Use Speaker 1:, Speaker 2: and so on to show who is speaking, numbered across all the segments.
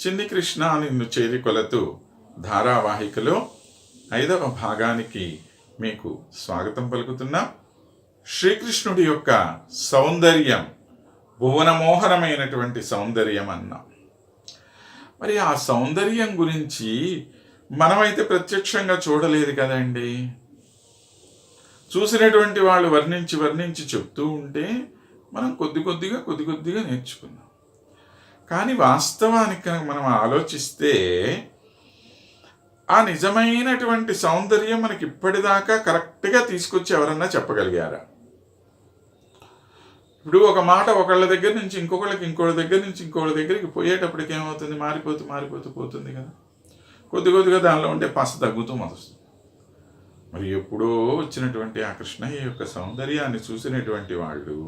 Speaker 1: చిన్ని కృష్ణ నిన్ను చేరికొలతు ధారావాహికలో 5వ భాగానికి మీకు స్వాగతం పలుకుతున్నాం. శ్రీకృష్ణుడి యొక్క సౌందర్యం భువనమోహనమైనటువంటి సౌందర్యం అన్నాం. మరి ఆ సౌందర్యం గురించి మనమైతే ప్రత్యక్షంగా చూడలేదు కదండి. చూసినటువంటి వాళ్ళు వర్ణించి చెప్తూ ఉంటే మనం కొద్ది కొద్దిగా నేర్చుకున్నాం. కానీ వాస్తవానికి కనుక మనం ఆలోచిస్తే ఆ నిజమైనటువంటి సౌందర్యం మనకి ఇప్పటిదాకా కరెక్ట్గా తీసుకొచ్చి ఎవరన్నా చెప్పగలిగారా? ఇప్పుడు ఒక మాట ఒకళ్ళ దగ్గర నుంచి ఇంకొకళ్ళ దగ్గరికి పోయేటప్పటికి ఏమవుతుంది? మారిపోతూ పోతుంది కదా. కొద్దిగా దానిలో ఉండే పస తగ్గుతూ మొదలుస్తుంది. మరి ఎప్పుడో వచ్చినటువంటి ఆ కృష్ణయ్య యొక్క సౌందర్యాన్ని చూసినటువంటి వాళ్ళు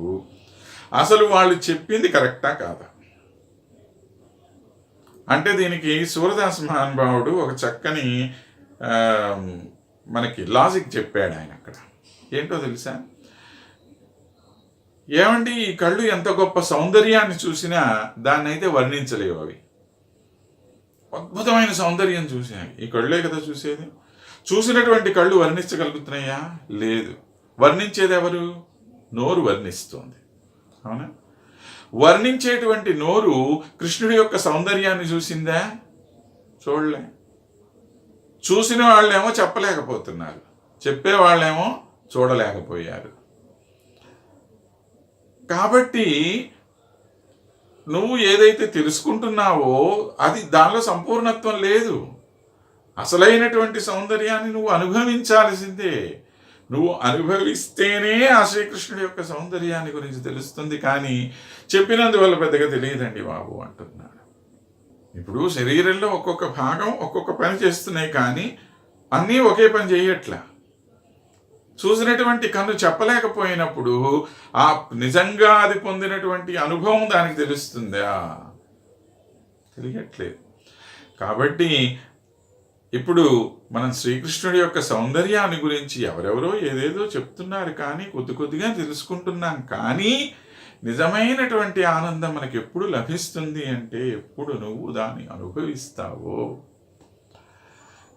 Speaker 1: అసలు వాళ్ళు చెప్పింది కరెక్టా కాదా అంటే దీనికి సూరదాస్ మహానుభావుడు ఒక చక్కని మనకి లాజిక్ చెప్పాడు. ఆయన అక్కడ ఏంటో తెలుసా? ఏమండి, ఈ కళ్ళు ఎంత గొప్ప సౌందర్యాన్ని చూసినా దాన్ని అయితే వర్ణించలేవు. అవి అద్భుతమైన సౌందర్యం చూసినాయి. ఈ కళ్ళే కదా చూసేది. చూసినటువంటి కళ్ళు వర్ణించగలుగుతున్నాయా? లేదు. వర్ణించేది ఎవరు? నోరు వర్ణిస్తోంది. అవునా? వర్ణించేటువంటి నోరు కృష్ణుడి యొక్క సౌందర్యాన్ని చూసిందా? చూడలే. చూసిన వాళ్ళేమో చెప్పలేకపోతున్నారు, చెప్పేవాళ్ళేమో చూడలేకపోయారు. కాబట్టి నువ్వు ఏదైతే తెలుసుకుంటున్నావో అది దానిలో సంపూర్ణత్వం లేదు. అసలైనటువంటి సౌందర్యాన్ని నువ్వు అనుభవించాల్సిందే. నువ్వు అనుభవిస్తేనే ఆ శ్రీకృష్ణుడి యొక్క సౌందర్యాన్ని గురించి తెలుస్తుంది. కానీ చెప్పినందువల్ల పెద్దగా తెలియదండి బాబు అంటున్నాడు. ఇప్పుడు శరీరంలో ఒక్కొక్క భాగం ఒక్కొక్క పని చేస్తున్నాయి, కానీ అన్నీ ఒకే పని చేయట్లా. చూసినటువంటి కన్ను చెప్పలేకపోయినప్పుడు ఆ నిజంగా అది పొందినటువంటి అనుభవం దానికి తెలుస్తుందా? తెలియట్లేదు. కాబట్టి ఇప్పుడు మనం శ్రీకృష్ణుడి యొక్క సౌందర్యాన్ని గురించి ఎవరెవరో ఏదేదో చెప్తున్నారు, కానీ కొద్దిగా తెలుసుకుంటున్నాం. కానీ నిజమైనటువంటి ఆనందం మనకి ఎప్పుడు లభిస్తుంది అంటే ఎప్పుడు నువ్వు దాన్ని అనుభవిస్తావో.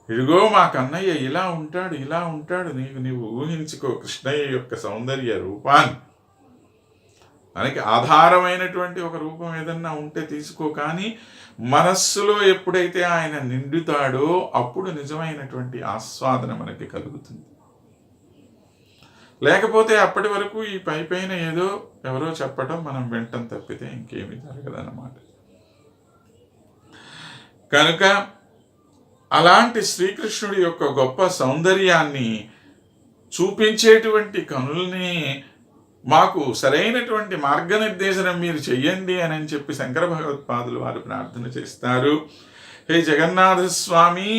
Speaker 1: ఇదిగో మా కన్నయ్య ఇలా ఉంటాడు నీవు ఊహించుకో కృష్ణయ్య యొక్క సౌందర్య రూపాన్ని. మనకి ఆధారమైనటువంటి ఒక రూపం ఏదన్నా ఉంటే తీసుకో, కానీ మనస్సులో ఎప్పుడైతే ఆయన నిండుతాడో అప్పుడు నిజమైనటువంటి ఆస్వాదన మనకి కలుగుతుంది. లేకపోతే అప్పటి వరకు ఈ పైన ఏదో ఎవరో చెప్పటం మనం వింటం తప్పితే ఇంకేమీ జరగదన్నమాట. కనుక అలాంటి శ్రీకృష్ణుడి యొక్క గొప్ప సౌందర్యాన్ని చూపించేటువంటి కనుల్ని మాకు సరైనటువంటి మార్గనిర్దేశనం మీరు చెయ్యండి అని చెప్పి శంకర భగవత్పాదులు వారు ప్రార్థన చేస్తారు. హే జగన్నాథ స్వామి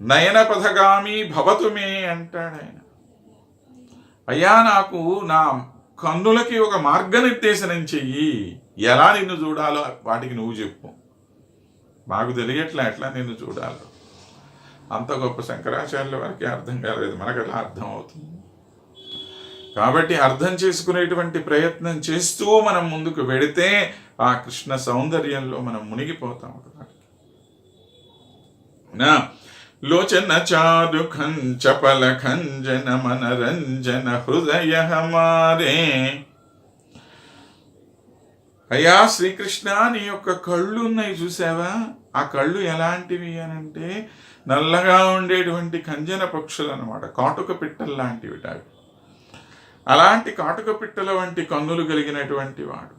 Speaker 1: నయనపథగామి భవతు మే అంటాడు ఆయన. అయ్యా, నాకు నా కన్నులకి ఒక మార్గనిర్దేశనం చెయ్యి. ఎలా నిన్ను చూడాలో వాటికి నువ్వు చెప్పు. మాకు తెలియట్లా ఎట్లా నిన్ను చూడాలో. అంత గొప్ప శంకరాచార్యుల వారికి అర్థం కాలేదు, మనకు ఎలా అర్థం అవుతుంది? కాబట్టి అర్థం చేసుకునేటువంటి ప్రయత్నం చేస్తూ మనం ముందుకు వెడితే ఆ కృష్ణ సౌందర్యంలో మనం మునిగిపోతాం. లోచన చారు చపల ఖంజన మనరంజన హృదయ హమారే. అయ్యా శ్రీకృష్ణ, నీ యొక్క కళ్ళు ఉన్నాయి చూసావా? ఆ కళ్ళు ఎలాంటివి అనంటే నల్లగా ఉండేటువంటి ఖంజన పక్షులు అన్నమాట, కాటుక పిట్టలు లాంటివి. అలాంటి కాటుక పిట్టల వంటి కన్నులు కలిగినటువంటి వాడు.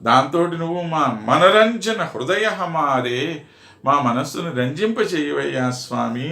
Speaker 1: దాంతో నువ్వు మా మనరంజన హృదయ హమారే, మా మనస్సును రంజింపచేయవయ్యా స్వామి.